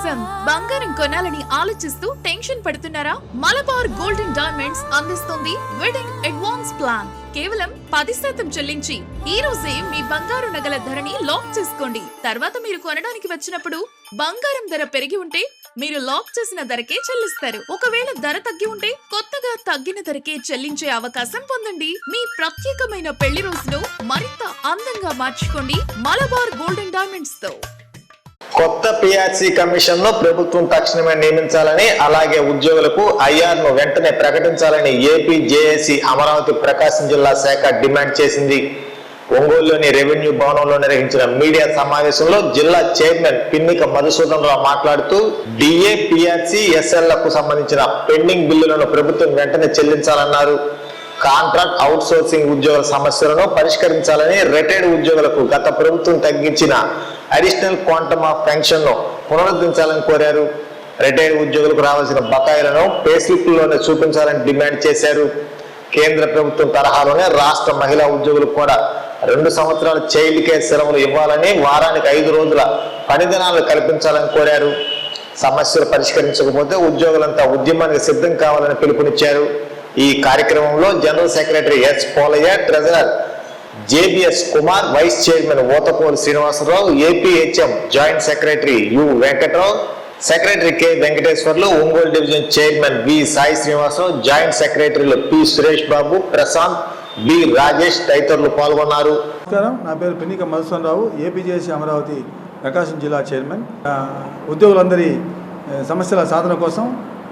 కోసం బంగారం కొనాలని ఆలోచిస్తూ టెన్షన్ పడుతున్నారా? మలబార్ గోల్డెన్ డైమండ్స్ అందిస్తుంది వెడ్డింగ్ అడ్వాన్స్ ప్లాన్. కేవలం 10% చెల్లించి ఈ రోజే మీ బంగారు నగల ధరని లాక్ చేసుకోండి. తర్వాత మీరు కొనడానికి వచ్చినప్పుడు బంగారం ధర పెరిగి ఉంటే మీరు లాక్ చేసిన ధరకే చెల్లిస్తారు. ఒకవేళ ధర తగ్గి ఉంటే కొత్తగా తగ్గిన ధరకే చెల్లించే అవకాశం పొందండి. మీ ప్రత్యేకమైన పెళ్లి రోజును మరింత అందంగా మార్చుకోండి మలబార్ గోల్డెన్ డైమండ్స్ తో. కొత్త పిఆర్సీ కమిషన్ ను ప్రభుత్వం తక్షణమే నియమించాలని, అలాగే ఉద్యోగులకు ఐఆర్ ను వెంటనే ప్రకటించాలని ఏపీ జేఏసీ అమరావతి ప్రకాశం జిల్లా శాఖ డిమాండ్ చేసింది. ఒంగోలులోని రెవెన్యూ భవనంలో నిర్వహించిన మీడియా సమావేశంలో జిల్లా చైర్మన్ పిన్నిక మధుసూదన్ రావు మాట్లాడుతూ డిఏ, పిఆర్సీ, ఎస్ఎల్లకు సంబంధించిన పెండింగ్ బిల్లులను ప్రభుత్వం వెంటనే చెల్లించాలన్నారు. కాంట్రాక్ట్ అవుట్ సోర్సింగ్ ఉద్యోగుల సమస్యలను పరిష్కరించాలని, రిటైర్డ్ ఉద్యోగులకు గత ప్రభుత్వం తగ్గించిన అడిషనల్ క్వాంటమ్ ఆఫ్ పెన్షన్ ను పునరుద్ధరించాలని కోరారు. రిటైర్డ్ ఉద్యోగులకు రావాల్సిన బకాయిలను పే స్లిప్లోనే చూపించాలని డిమాండ్ చేశారు. కేంద్ర ప్రభుత్వం తరహాలోనే రాష్ట్ర మహిళా ఉద్యోగులకు కూడా 2 సంవత్సరాల చైల్డ్ కేర్ సెలవులు ఇవ్వాలని, వారానికి 5 రోజుల పని దినాలు కల్పించాలని కోరారు. సమస్యలు పరిష్కరించకపోతే ఉద్యోగులంతా ఉద్యమానికి సిద్ధం కావాలని పిలుపునిచ్చారు. ఈ కార్యక్రమంలో general secretary S Polayya, treasurer JBS Kumar, vice chairman Othapolu Srinivasarao, APHM joint secretary U Venkatrao, secretary K Venkateswarlu, Ongole division chairman V Sai Srinivasarao, joint సెక్రటరీలు పి సురేష్ బాబు, ప్రశాంత్, బి రాజేష్ తదితరులు పాల్గొన్నారు. నమస్కారం, నా పేరు పిన్నిక మధుసూదన్ రావు, ఏపీజేసీ అమరావతి ప్రకాశం జిల్లా చైర్మన్. ఉద్యోగులందరి సమస్యల సాధన కోసం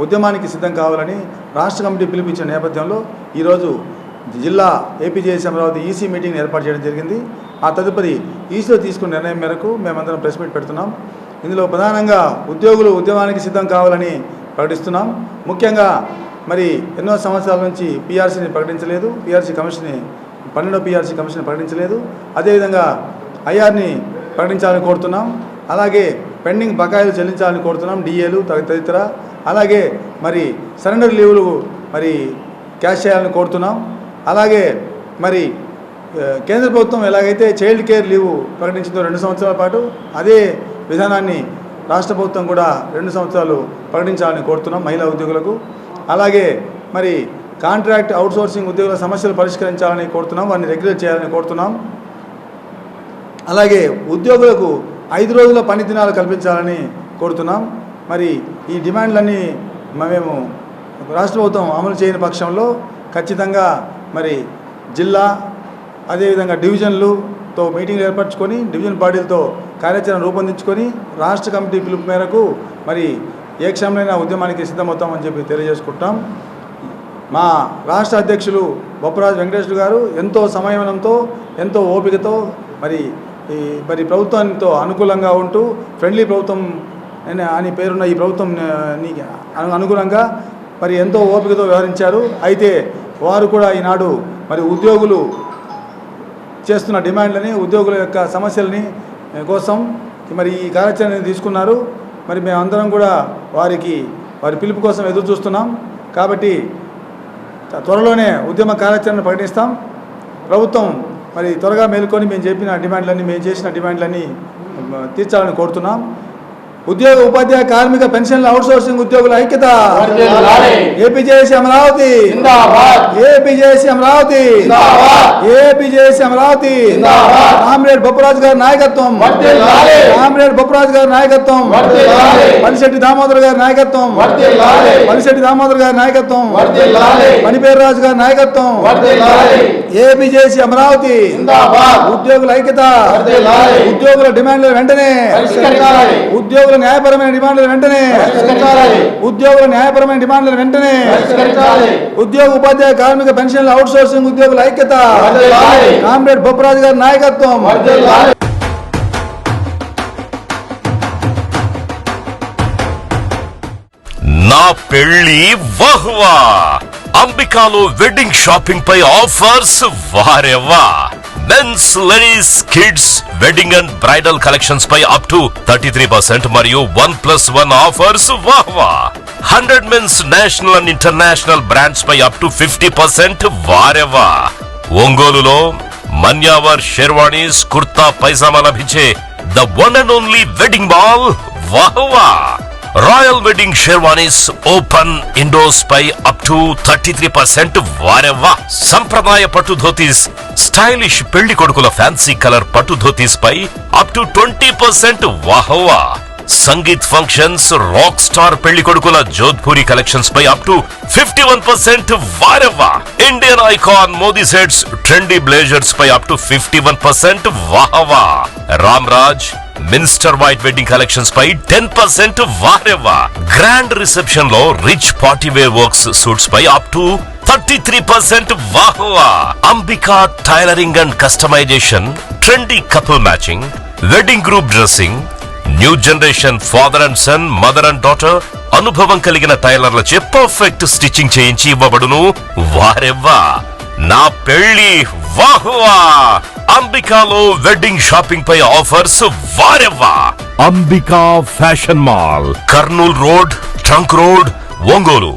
ఉద్యమానికి సిద్ధం కావాలని రాష్ట్ర కమిటీ పిలుపునిచ్చిన నేపథ్యంలో ఈరోజు జిల్లా ఏపీజేసీ అమరావతి ఈసీ మీటింగ్ ఏర్పాటు చేయడం జరిగింది. ఆ తదుపరి ఈసీలో తీసుకున్న నిర్ణయం మేరకు మేమందరం ప్రెస్ మీట్ పెడుతున్నాం. ఇందులో ప్రధానంగా ఉద్యోగులు ఉద్యమానికి సిద్ధం కావాలని ప్రకటిస్తున్నాం. ముఖ్యంగా మరి ఎన్నో సంవత్సరాల నుంచి పీఆర్సీని ప్రకటించలేదు, పీఆర్సీ కమిషన్ని 12వ పీఆర్సీ కమిషన్ ప్రకటించలేదు. అదేవిధంగా ఐఆర్ని ప్రకటించాలని కోరుతున్నాం. అలాగే పెండింగ్ బకాయిలు చెల్లించాలని కోరుతున్నాం, డిఏలు తదితర. అలాగే మరి సరెండర్ లీవులు మరి క్యాష్ చేయాలని కోరుతున్నాం. అలాగే మరి కేంద్ర ప్రభుత్వం ఎలాగైతే చైల్డ్ కేర్ లీవ్ ప్రకటించిందో 2 సంవత్సరాల పాటు, అదే విధానాన్ని రాష్ట్ర ప్రభుత్వం కూడా 2 సంవత్సరాలు ప్రకటించాలని కోరుతున్నాం మహిళా ఉద్యోగులకు. అలాగే మరి కాంట్రాక్ట్ అవుట్సోర్సింగ్ ఉద్యోగుల సమస్యలు పరిష్కరించాలని కోరుతున్నాం, వారిని రెగ్యులేట్ చేయాలని కోరుతున్నాం. అలాగే ఉద్యోగులకు 5 రోజుల పని దినాలు కల్పించాలని కోరుతున్నాం. మరి ఈ డిమాండ్లన్నీ మేము రాష్ట్ర ప్రభుత్వం అమలు చేయని పక్షంలో ఖచ్చితంగా మరి జిల్లా అదేవిధంగా డివిజన్లతో మీటింగ్లు ఏర్పరచుకొని డివిజన్ పార్టీలతో కార్యాచరణ రూపొందించుకొని రాష్ట్ర కమిటీ పిలుపు మేరకు మరి ఏ క్షణమైనా ఉద్యమానికి సిద్ధమవుతామని చెప్పి తెలియజేసుకుంటాం. మా రాష్ట్ర అధ్యక్షులు బొప్పరాజు వెంకటేశ్వర గారు ఎంతో సంయమనంతో, ఎంతో ఓపికతో మరి ప్రభుత్వానికి అనుకూలంగా ఉంటూ ఫ్రెండ్లీ ప్రభుత్వం అని పేరున్న ఈ ప్రభుత్వం అనుగుణంగా మరి ఎంతో ఓపికతో వ్యవహరించారు. అయితే వారు కూడా ఈనాడు మరి ఉద్యోగులు చేస్తున్న డిమాండ్లని, ఉద్యోగుల యొక్క సమస్యలని కోసం మరి ఈ కార్యాచరణని తీసుకున్నారు. మరి మేమందరం కూడా వారి పిలుపు కోసం ఎదురు చూస్తున్నాం. కాబట్టి త్వరలోనే ఉద్యమ కార్యాచరణ ప్రకటిస్తాం. ప్రభుత్వం మరి త్వరగా మేలుకొని మేము చేసిన డిమాండ్లన్నీ తీర్చాలని కోరుతున్నాం. ఉద్యోగ, ఉపాధ్యాయ, కార్మిక, పెన్షన్ల అవుట్సోర్సింగ్ ఉద్యోగుల ఐక్యత. APJC Amaravati, APJC Amaravati, APJC Amaravati. Comrade Bopparaju గారి నాయకత్వం, కామ్రేడ్ బొప్పరాజు గారి నాయకత్వం, పనిశెట్టి దామోదర్ గారి నాయకత్వం, పనిశెట్టి దామోదర్ గారి నాయకత్వం, మణిపేరు రాజు గారి నాయకత్వం. ఏపీజేసీ అమరావతి. ఉద్యోగుల ఐక్యత. ఉద్యోగుల డిమాండ్ల వెంటనే, ఉద్యోగుల న్యాయపరమైన డిమాండ్ల వెంటనే, ఉద్యోగుల న్యాయపరమైన డిమాండ్ల వెంటనే. ఉద్యోగ, ఉపాధ్యాయ, కార్మిక, పెన్షన్ల అవుట్సోర్సింగ్ ఉద్యోగుల ఐక్యత. కామ్రేడ్ బొప్పరాజు గారి నాయకత్వం. నా పెళ్లి వహ్వా. అంబికాలో వెడ్డింగ్ షాపింగ్ పై ఆఫర్స్ వారెవ్వా. Mens, ladies, kids wedding and bridal collections పై అప్ టు 33% మరియు 1+1 ఆఫర్స్ వాహ్వా. 100 mens national and international brands పై అప్ టు 50% వారెవ్వా. ఒంగోలులో మన్యావర్ షెర్వాణీస్, కుర్తా, పైజామా లభించే the one and only wedding mall వాహ్వా. Royal wedding sherwanis open indoors పై అప్ టు 33% వారెవ్వా. సంప్రదాయ పట్టు ధోతీస్, స్టైలిష్ పెళ్లి కొడుకుల ఫ్యాన్సీ కలర్ పట్టు ధోతీస్ పై అప్ టు 20% వాహ్వా. సంగీత్ ఫంక్షన్స్, రాక్ స్టార్ పెళ్లి కొడుకుల జోధ్పూరి కలెక్షన్స్ పై అప్ టు 51% వారెవ్వా. Indian icon Modi sets, trendy blazers పై అప్ టు 51% వాహ్వా. Ram Raj, minister white wedding collections పై 10% వారెవ్వా. గ్రాండ్ రిసెప్షన్ లో rich party wear works suits పై అప్ టు 33% వాహ్వా. Ambika tailoring and customisation, trendy couple matching, wedding group dressing, new generation father and son, mother and daughter అనుభవం కలిగిన టైలర్లచే perfect stitching చేయించి ఇవ్వబడును వారెవ్వా. నా పెళ్లి వాహ్వా. అంబికాలో వెడ్డింగ్ షాపింగ్ పై ఆఫర్స్ వారెవ్వా. Ambika fashion mall, Kurnool road, trunk road, Ongole.